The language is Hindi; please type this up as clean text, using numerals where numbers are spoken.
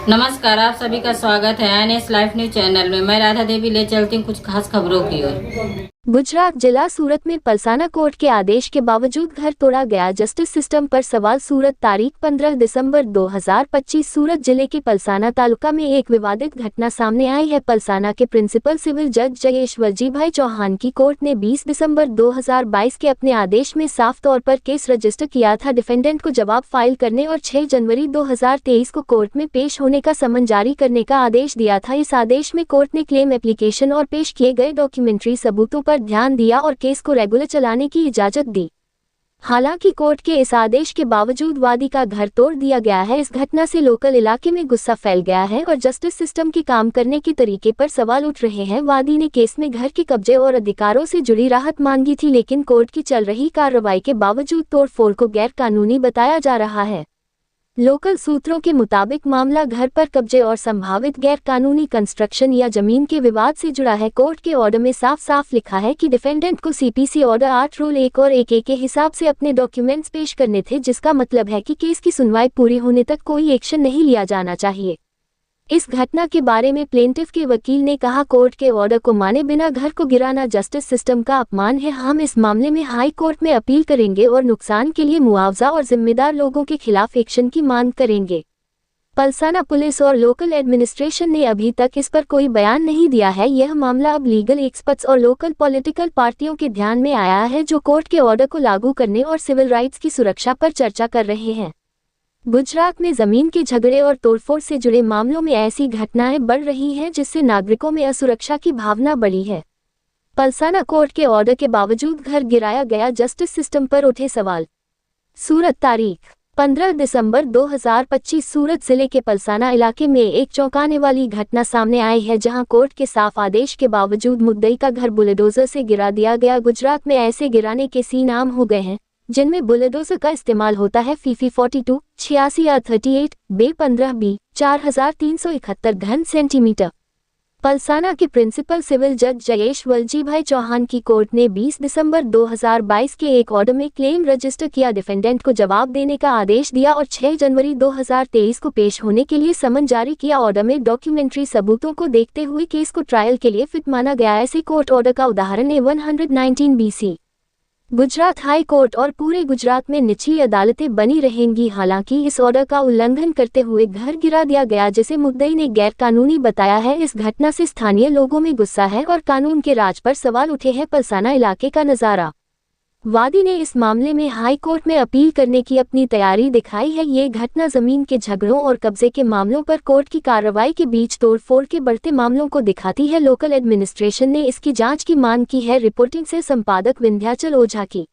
नमस्कार, आप सभी का स्वागत है एनएस लाइव न्यूज चैनल में। मैं राधा देवी ले चलती हूँ कुछ खास खबरों की ओर। गुजरात जिला सूरत में पलसाना कोर्ट के आदेश के बावजूद घर तोड़ा गया। जस्टिस सिस्टम पर सवाल। सूरत तारीख 15 दिसंबर 2025। सूरत जिले के पलसाना तालुका में एक विवादित घटना सामने आई है। पलसाना के प्रिंसिपल सिविल जज जयेश वलजीभाई चौहान की कोर्ट ने 20 दिसंबर 2022 के अपने आदेश में साफ तौर पर केस रजिस्टर किया था। डिफेंडेंट को जवाब फाइल करने और 6 जनवरी 2023 को कोर्ट में पेश होने का समन जारी करने का आदेश दिया था। इस आदेश में कोर्ट ने क्लेम एप्लीकेशन और पेश किए गए डॉक्यूमेंट्री सबूतों पर ध्यान दिया और केस को रेगुलर चलाने की इजाजत दी। हालांकि कोर्ट के इस आदेश के बावजूद वादी का घर तोड़ दिया गया है। इस घटना से लोकल इलाके में गुस्सा फैल गया है और जस्टिस सिस्टम के काम करने के तरीके पर सवाल उठ रहे हैं। वादी ने केस में घर के कब्जे और अधिकारों से जुड़ी राहत मांगी थी, लेकिन कोर्ट की चल रही कार्रवाई के बावजूद तोड़फोड़ को गैर कानूनी बताया जा रहा है। लोकल सूत्रों के मुताबिक मामला घर पर कब्जे और संभावित गैर कानूनी कंस्ट्रक्शन या जमीन के विवाद से जुड़ा है। कोर्ट के ऑर्डर में साफ साफ लिखा है कि डिफेंडेंट को सीपीसी ऑर्डर 8 रूल 1 और 1A के हिसाब से अपने डॉक्यूमेंट्स पेश करने थे, जिसका मतलब है कि केस की सुनवाई पूरी होने तक कोई एक्शन नहीं लिया जाना चाहिए। इस घटना के बारे में प्लेंटिफ के वकील ने कहा, कोर्ट के ऑर्डर को माने बिना घर को गिराना जस्टिस सिस्टम का अपमान है। हम इस मामले में हाई कोर्ट में अपील करेंगे और नुकसान के लिए मुआवजा और जिम्मेदार लोगों के खिलाफ एक्शन की मांग करेंगे। पलसाना पुलिस और लोकल एडमिनिस्ट्रेशन ने अभी तक इस पर कोई बयान नहीं दिया है। यह मामला अब लीगल एक्सपर्ट्स और लोकल पॉलिटिकल पार्टियों के ध्यान में आया है, जो कोर्ट के ऑर्डर को लागू करने और सिविल राइट्स की सुरक्षा पर चर्चा कर रहे हैं। गुजरात में जमीन के झगड़े और तोड़फोड़ से जुड़े मामलों में ऐसी घटनाएं बढ़ रही हैं, जिससे नागरिकों में असुरक्षा की भावना बढ़ी है। पलसाना कोर्ट के ऑर्डर के बावजूद घर गिराया गया। जस्टिस सिस्टम पर उठे सवाल। सूरत तारीख 15 दिसंबर 2025। सूरत जिले के पलसाना इलाके में एक चौंकाने वाली घटना सामने आई है, जहां कोर्ट के साफ आदेश के बावजूद मुद्दई का घर बुलडोजर से गिरा दिया गया। गुजरात में ऐसे गिराने के सीन आम हो गए हैं, जिनमें बुलडोजर का इस्तेमाल होता है। फीफी 42 86 या 38 बे 15 बी 4371 घन सेंटीमीटर। पलसाना के प्रिंसिपल सिविल जज जयेश वलजीभाई चौहान की कोर्ट ने 20 दिसंबर 2022 के एक ऑर्डर में क्लेम रजिस्टर किया, डिफेंडेंट को जवाब देने का आदेश दिया और 6 जनवरी 2023 को पेश होने के लिए समन जारी किया। ऑर्डर में डॉक्यूमेंट्री सबूतों को देखते हुए केस को ट्रायल के लिए फिट माना गया। ऐसे कोर्ट ऑर्डर का उदाहरण है 119 BC। गुजरात हाई कोर्ट और पूरे गुजरात में निचली अदालतें बनी रहेंगी। हालांकि इस ऑर्डर का उल्लंघन करते हुए घर गिरा दिया गया, जिसे मुद्दई ने गैर कानूनी बताया है। इस घटना से स्थानीय लोगों में गुस्सा है और कानून के राज पर सवाल उठे हैं। पलसाना इलाके का नजारा। वादी ने इस मामले में हाई कोर्ट में अपील करने की अपनी तैयारी दिखाई है। ये घटना जमीन के झगड़ों और कब्जे के मामलों पर कोर्ट की कार्रवाई के बीच तोड़फोड़ के बढ़ते मामलों को दिखाती है। लोकल एडमिनिस्ट्रेशन ने इसकी जांच की मांग की है। रिपोर्टिंग से संपादक विंध्याचल ओझा की।